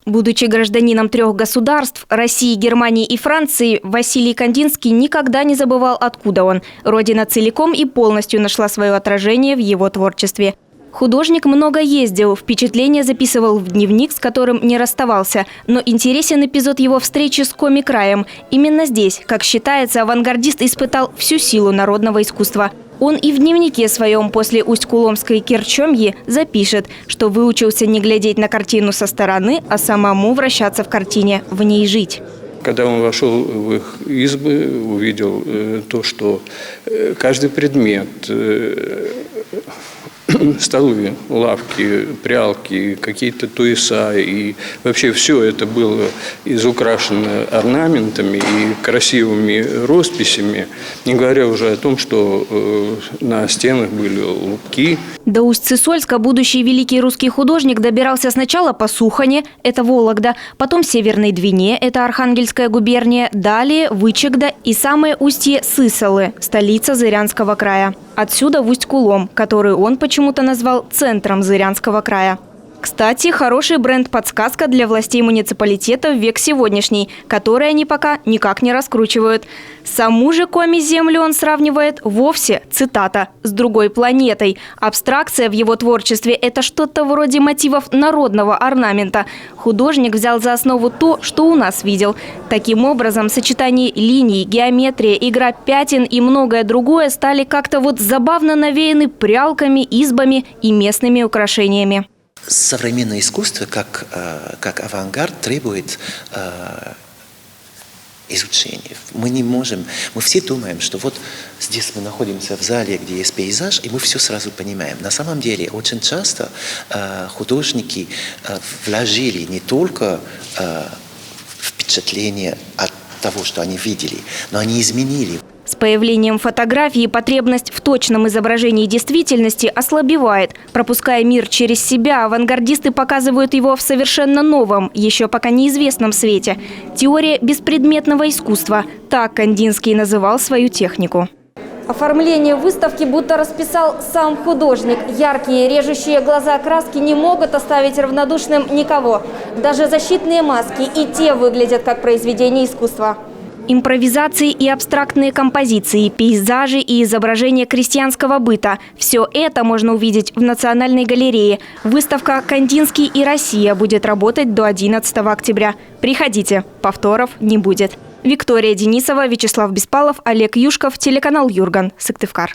Будучи гражданином 3 государств – России, Германии и Франции, Василий Кандинский никогда не забывал, откуда он. Родина целиком и полностью нашла свое отражение в его творчестве. Художник много ездил, впечатления записывал в дневник, с которым не расставался. Но интересен эпизод его встречи с Коми-краем. Именно здесь, как считается, авангардист испытал всю силу народного искусства. Он и в дневнике своем после Усть-Куломской Керчомьи запишет, что выучился не глядеть на картину со стороны, а самому вращаться в картине, в ней жить. Когда он вошел в их избы, увидел то, что каждый предмет, столы, лавки, прялки, какие-то туеса и вообще все это было изукрашено орнаментами и красивыми росписями, не говоря уже о том, что на стенах были лупки. До Усть-Цысольска будущий великий русский художник добирался сначала по Сухане, это Вологда, потом Северной Двине, это Архангельская губерния, далее Вычегда и самое устье Сысолы, столица Зырянского края. Отсюда в Усть-Кулом, который он почему-то назвал центром Зырянского края. Кстати, хороший бренд-подсказка для властей муниципалитета в век сегодняшний, который они пока никак не раскручивают. Саму же Коми-землю он сравнивает вовсе, цитата, с другой планетой. Абстракция в его творчестве – это что-то вроде мотивов народного орнамента. Художник взял за основу то, что у нас видел. Таким образом, сочетание линий, геометрия, игра пятен и многое другое стали как-то вот забавно навеяны прялками, избами и местными украшениями. Современное искусство, как авангард, требует изучения. Мы все думаем, что вот здесь мы находимся в зале, где есть пейзаж, и мы все сразу понимаем. На самом деле, очень часто художники вложили не только впечатление от того, что они видели, но они изменили. С появлением фотографии потребность в точном изображении действительности ослабевает. Пропуская мир через себя, авангардисты показывают его в совершенно новом, еще пока неизвестном свете. Теория беспредметного искусства. Так Кандинский называл свою технику. Оформление выставки будто расписал сам художник. Яркие, режущие глаза краски не могут оставить равнодушным никого. Даже защитные маски и те выглядят как произведение искусства. Импровизации и абстрактные композиции, пейзажи и изображения крестьянского быта – все это можно увидеть в Национальной галерее. Выставка «Кандинский и Россия» будет работать до 11 октября. Приходите, повторов не будет. Виктория Денисова, Вячеслав Беспалов, Олег Юшков, телеканал Юрган, Сыктывкар.